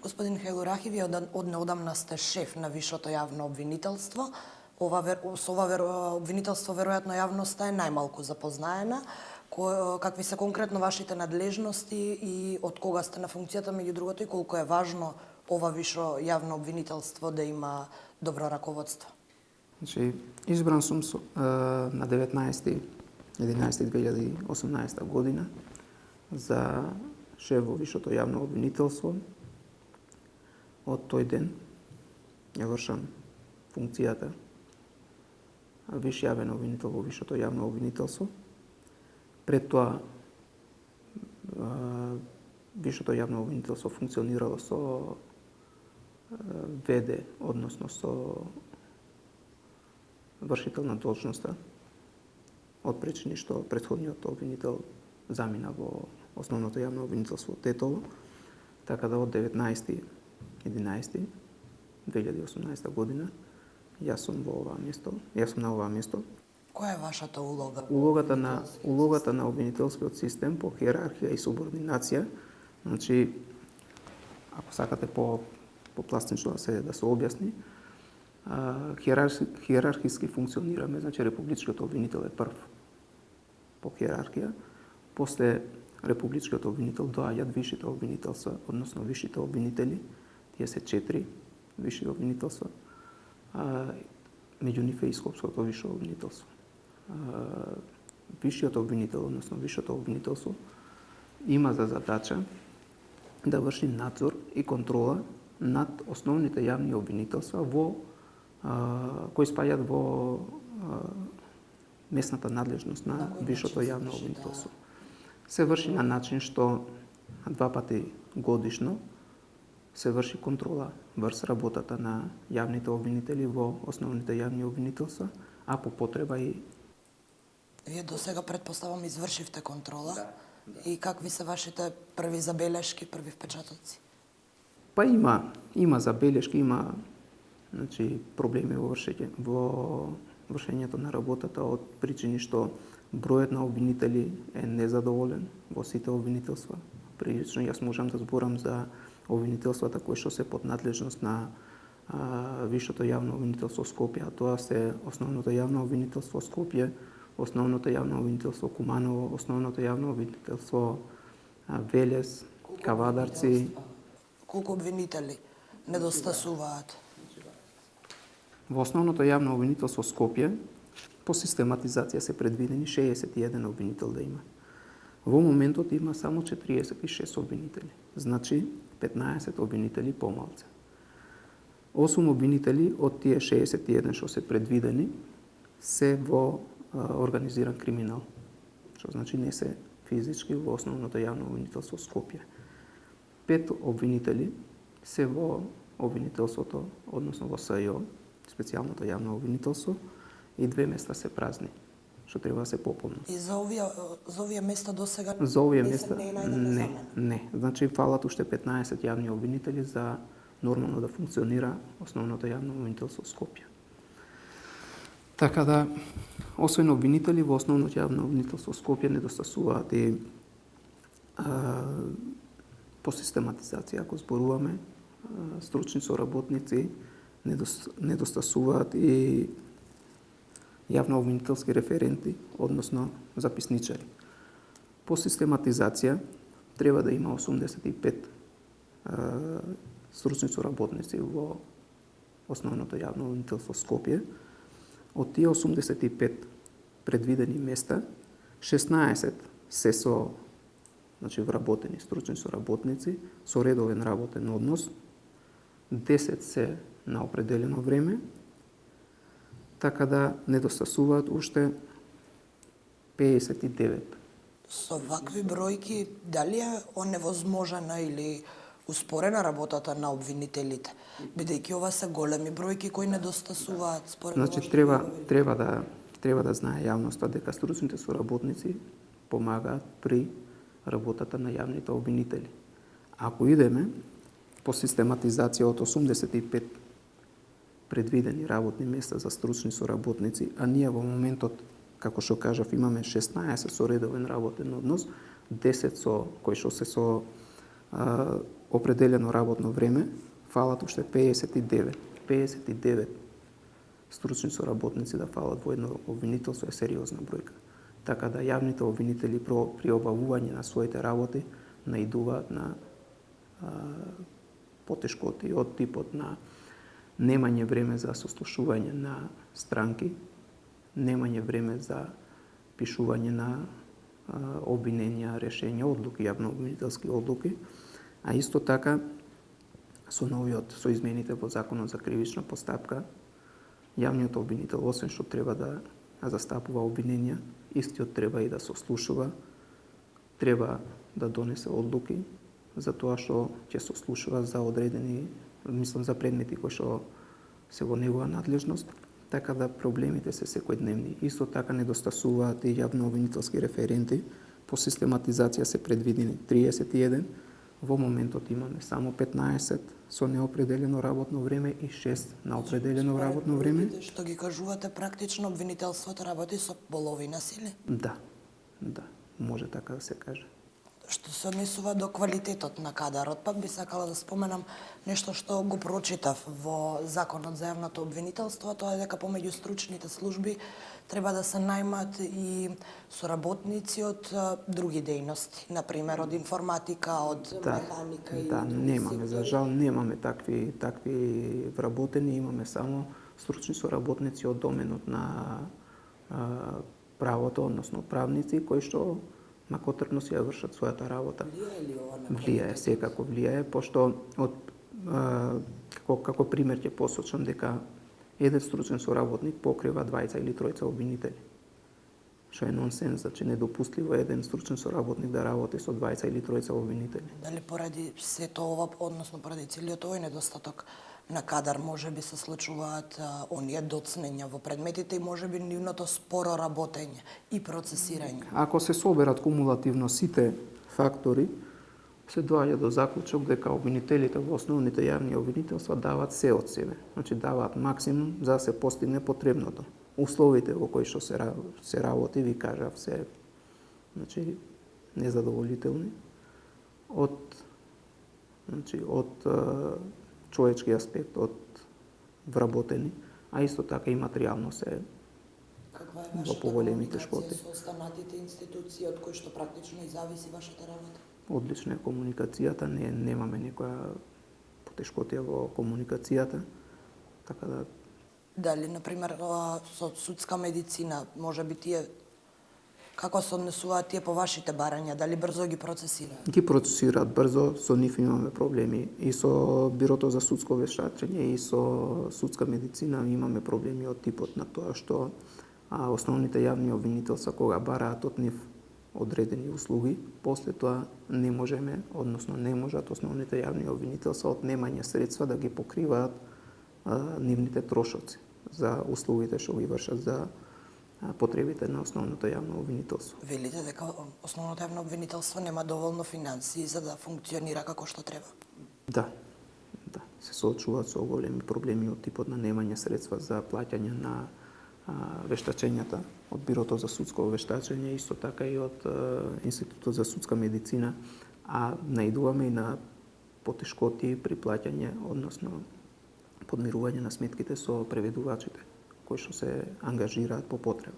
Господин Хелурахи, вие однеодамна сте шеф на Висшето јавно обвинителство. Со ова обвинителство веројатно јавноста е најмалку запознаена. Какви се конкретно вашите надлежности и од кога сте на функцијата, меѓу другото, и колку е важно ова Висше јавно обвинителство да има добро раководство? Значи, избран сум на 19.11.2018 година за шеф во Висшето јавно обвинителство. Од тој ден ја вршам функцијата виш јавен обвинител во Висшето јавно обвинителство. Пред тоа Висшето јавно обвинителство функционирало со ВД, односно со вршител на должноста, од причини што претходниот обвинител замина во Основното јавно обвинителство Тетово, така да од 19.11.2018 година јас сум на ова место. Која е вашата улога? Улогата на обвинителскиот систем по хиерархија и субординација, значи, ако сакате по-пластично да се објасни, хиерархиски функционираме, значи републичкиот обвинител е прв по хиерархија, после републичкиот обвинител доаѓаат висшите обвинителства, односно висшите обвинители, тие се 4 висши обвинителства, меѓу нив е и Скопското висше обвинителство. Висшиот обвинител, односно висшето обвинителство, има за задача да врши надзор и контрола над основните јавни обвинителства кои спаѓаат во местната надлежност на Висшето јавно обвинителство. Се врши на начин што 2 пати годишно се врши контрола врз работата на јавните обвинители во основните јавни обвинителства, а по потреба и... Вие до сега, предпоставам, извршивте контрола. Да. И какви се вашите први забелешки, први впечатоци? Па има забелешки, има проблеми во вршењето на работата од причини што бројот на обвинители е незадоволен во сите обвинителства. Прилично јас можам да зборам за обвинителствата кои што се под надлежност на Висшето јавно обвинителство Скопје, а тоа се Основното јавно обвинителство Скопје, Основното јавно обвинителство Куманово, Основното јавно обвинителство Велес, Кавадарци. Колку обвинители недостасуваат? Во Основното јавно обвинителство Скопје по систематизација се предвидени 61 обвинител да има. Во моментот има само 46 обвинители, значи 15 обвинители помалце. 8 обвинители од тие 61 што се предвидени се во организиран криминал, што значи не се физички во Основното јавно обвинителство Скопје. 5 обвинители се во обвинителството, односно во СЈО, специјалното јавно обвинителство, и 2 места се празни, што треба да се пополнат. И за овие места досега за овие места не е најдена замена? Не. Значи фалат уште 15 јавни обвинители за нормално да функционира Основното јавно обвинителство Скопје. Така да, освен обвинители во Основното јавно обвинителство Скопје недостасуваат и по систематизација, ако зборуваме, стручни соработници, недостасуваат и јавно-обвинителски референти, односно записничари. По систематизација треба да има 85 стручни соработници во Основното јавно обвинителство Скопје. Од тие 85 предвидени места, 16 се со вработени стручни соработници со редовен работен однос, 10 се на определено време, така да недостасуваат уште 59. Со вакви бројки, дали е оневозможена или успорена работата на обвинителите? Бидејќи ова се големи бројки кои недостасуваат според Значи треба да знае јавноста дека стручните соработници помагаат при работата на јавните обвинители. Ако идеме по систематизација од 85 предвидени работни места за стручни соработници, а ние во моментот, како што кажав, имаме 16 со редовен работен однос, 10 кои што се со определено работно време, фалат уште 59. 59 стручни соработници да фалат во едно обвинителство е сериозна бројка. Така да јавните обвинители при обавување на своите работи наидуваат на потешкоти од типот на немање време за сослушување на странки, немање време за пишување на обвиненија, решења, одлуки, јавно-обвинителски одлуки, а исто така со измените во Законот за кривична постапка, јавниот обвинител, освен што треба да застапува обвиненија, истиот треба и да сослушува, треба да донесе одлуки за тоа што ќе сослушува за одредени, за предмети кои што се во негова надлежност, така да проблемите се секојдневни. Исто така недостасуваат и јавно-обвинителски референти, по систематизација се предвидени 31, во моментот имаме само 15 со неопределено работно време и 6 на определено работно време. Што ги кажувате, практично обвинителството работи со половина сили? Да, може така да се каже. Што се однесува до квалитетот на кадарот, пак би сакала да споменам нешто што го прочитав во Законот за јавното обвинителство, тоа е дека помеѓу стручните служби треба да се најмат и соработници од други дејности, например од информатика, од механика или немаме, за жал немаме такви вработени, имаме само стручни соработници од доменот на правото, односно правници кои што макотрпно си ја вршат својата работа. Влијае, секако влијае, пошто како пример ќе посочам дека еден стручен соработник покрива 20 или 3 обвинители. Што е нонсенс, значи недопустливо еден стручен соработник да работи со 20 или 3 обвинители. Дали поради сето ова, односно поради целиот овој недостаток на кадар, може би се случуваат оние доцнења во предметите и може би нивното споро работење и процесирање? Ако се соберат кумулативно сите фактори, се доаѓа до заклучок дека обвинителите во основните јавни обвинителства даваат се од себе. Значи даваат максимум за да се постигне потребното. Условите во кои што се работи, ви кажав, се незадоволителни од човечки аспект, од вработени, а исто така и материјално се во поголеми тешкоти. Каква е вашата комуникација со останатите институции од кои што практично и зависи вашата работа? Одлична е комуникацијата, немаме некоја потешкотија во комуникацијата, така да... Дали, например, со судска медицина, може би тие, како се однесуваат тие по вашите барања, дали брзо ги процесираат? Ги процесираат брзо, со нив имаме проблеми. И со Бирото за судско вештачење и со судска медицина имаме проблеми од типот на тоа што основните јавни обвинителства кога бараат од нив одредени услуги, после тоа не можат основните јавни обвинителства од немање средства да ги покриваат нивните трошоци за услугите што ги вршат за потребите на основното јавно обвинителство. Велите дека основното јавно обвинителство нема доволно финансии за да функционира како што треба? Да. Се соочуваат со големи проблеми од типот на немање средства за плаќање на вештачењата од Бирото за судско вештачење, исто така и од Институтот за судска медицина, а наидуваме и на потешкоти при плаќање, односно подмирување на сметките со преведувачите, кои што се ангажираат по потреба.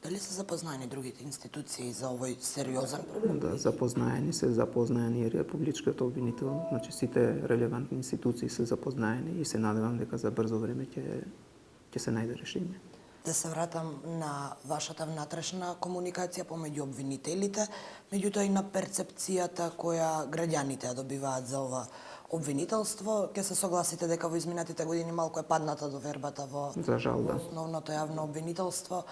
Дали се запознаени другите институции за овој сериозен проблем? Да, запознаени и Републичкиот обвинител, значи сите релевантни институции се запознаени и се надевам дека за брзо време ќе се најде решение. Да се вратам на вашата внатрешна комуникација помеѓу обвинителите, меѓутоа и на перцепцијата која граѓаните ја добиваат за ова обвинителство. Ќе се согласите дека во изминатите години малку е падната довербата во основното јавно обвинителство.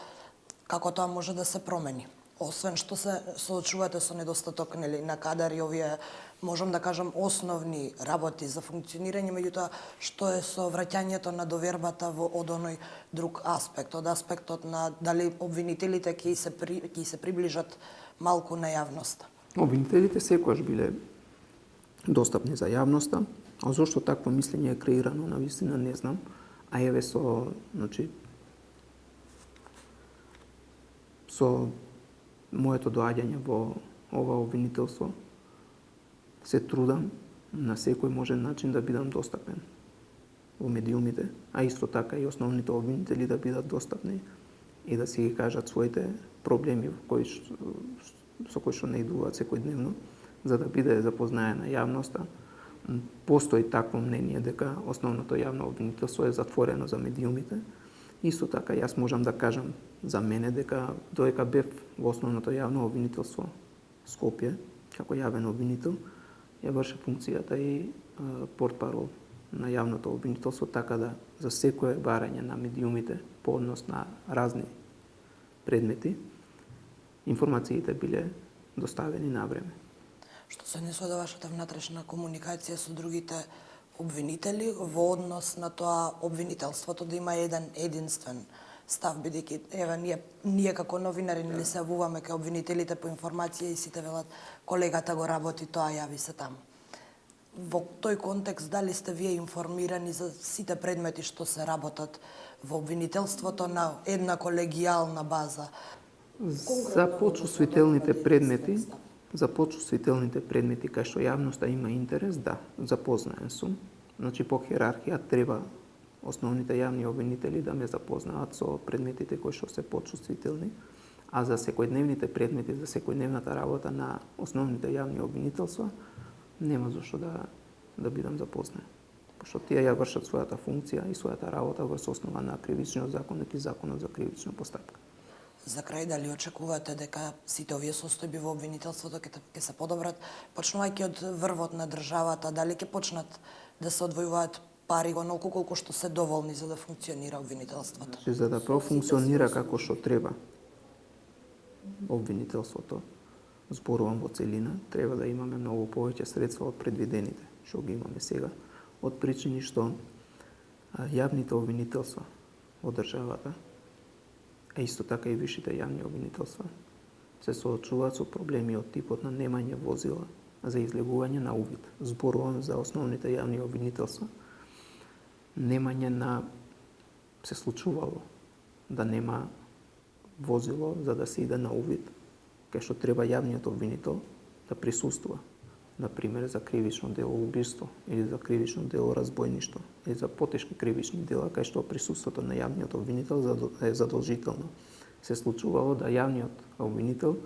Како тоа може да се промени? Освен што се соочувате со недостаток на кадар и овие, можам да кажам, основни работи за функционирање, меѓутоа што е со враќањето на довербата од оној друг аспект, од аспектот на дали обвинителите ќе се приближат малку на јавноста? Обвинителите секогаш биле достапни за јавноста, а зошто такво мислење е креирано, навистина не знам, а еве со моето доаѓање во ова обвинителство се трудам на секој можен начин да бидам достапен во медиумите, а исто така и основните обвинители да бидат достапни и да си ги кажат своите проблеми со кои што не идуваат секојдневно, за да биде запознаена јавноста. Постои такво мнение дека основното јавно обвинителство е затворено за медиумите. Исто така јас можам да кажам за мене дека додека бев во основното јавно обвинителство Скопје, како јавен обвинител, ја врши функцијата и портпарол на јавното обвинителство, така да за секое барање на медиумите по однос на разни предмети, информациите биле доставени на време. Што се однесува до вашата внатрешна комуникација со другите обвинители во однос на тоа обвинителството да има еден единствен став, бидејќи еве ние како новинари не се јавуваме кај обвинителите по информација и сите велат колегата го работи тоа, јави се таму. Во тој контекст, дали сте вие информирани за сите предмети што се работат во обвинителството на една колегијална база? За почувствителните предмети кај што јавноста има интерес, да, запознаен сум. Значи по хиерархија треба основните јавни обвинители да ме запознаат со предметите кои што се почувствителни, а за секојдневните предмети, за секојдневната работа на основните јавни обвинителства, нема зашто да бидам запознаен. Пошто тие ја вршат својата функција и својата работа врз основа на кривичниот законник и законот за кривична постапка. За крај, дали очекувате дека сите овие состојби во обвинителството ќе се подобрат, почнувајќи од врвот на државата, дали ќе почнат да се одвојуваат пари онолку колку што се доволни за да функционира обвинителството? Значи, за да профункционира како што треба обвинителството, зборувам во целина, треба да имаме многу повеќе средства од предвидените, што ги имаме сега, од причини што јавните обвинителства во државата, а исто така и висшите јавни обвинителства, се соочуваат со проблеми од типот на немање возила за излегување на увид. Зборувам за основните јавни обвинителства. Немање на... се случувало да нема возило за да се иде на увид, кај што треба јавниот обвинител да присуствува. Например, за кривично дело убиство или за кривично дело разбойништво или за потешки кривични дела, кај што присуството на јавниот обвинител е задолжително. Се случувало да јавниот обвинител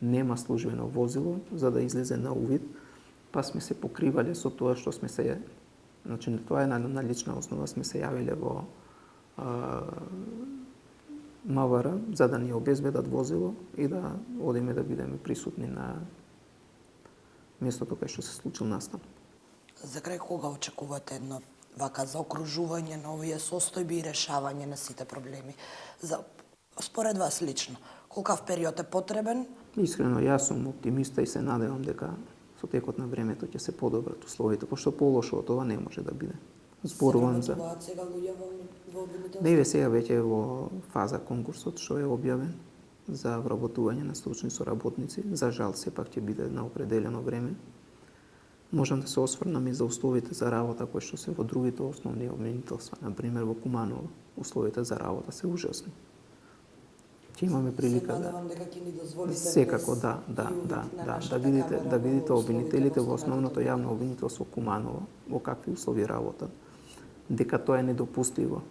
нема службено возило за да излезе на увид, па сме се покривале со тоа што сме се... Значи, тоа е на лична основа, сме се јавиле во МВР за да ни обезбедат возило и да одиме да бидеме присутни на местото кај што се случил настан. За крај, кога очекувате едно вака заокружување на овие состојби и решавање на сите проблеми? Според вас лично, колкав период е потребен? Искрено, јас сум оптимиста и се надевам дека со текот на времето ќе се подобрат условите, пошто полошо од ова не може да биде. Зборувам за... Сега луѓе во обвинителството? Не, сега веќе е во фаза конкурсот што е објавен за вработување на стручни соработници. За жал, сепак ќе биде на определено време. Можам да се осврнам и за условите за работа кои што се во другите основни обвинителства. Например, во Куманово, условите за работа се ужасни. Ќе имаме прилика да... Секако, да видите обвинителите во основното јавно обвинителство Куманово, во какви услови работа, дека тоа е недопустиво.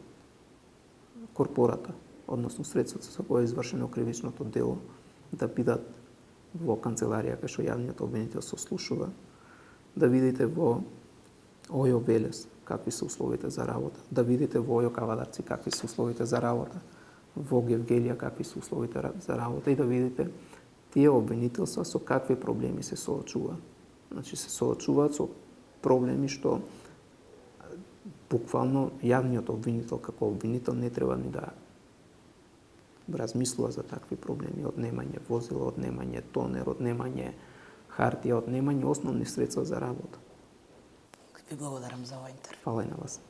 Корпората, односно средствата со кои е извршено кривичното дело, да бидат во канцеларија кај што јавниот обвинител се слушува, да видите во Ојо Велес какви се условите за работа, да видите во Ојо Кавадарци какви се условите за работа, во Гевгелија какви се условите за работа и да видите тие обвинителства со какви проблеми се соочуваат. Значи се соочуваат со проблеми што буквално јавниот обвинител како обвинител не треба ни да размислува за такви проблеми, однемање возила, однемање тонер, однемање хартија, однемање основни средства за работа. Ви благодарам за овој интервју. Фала и на вас.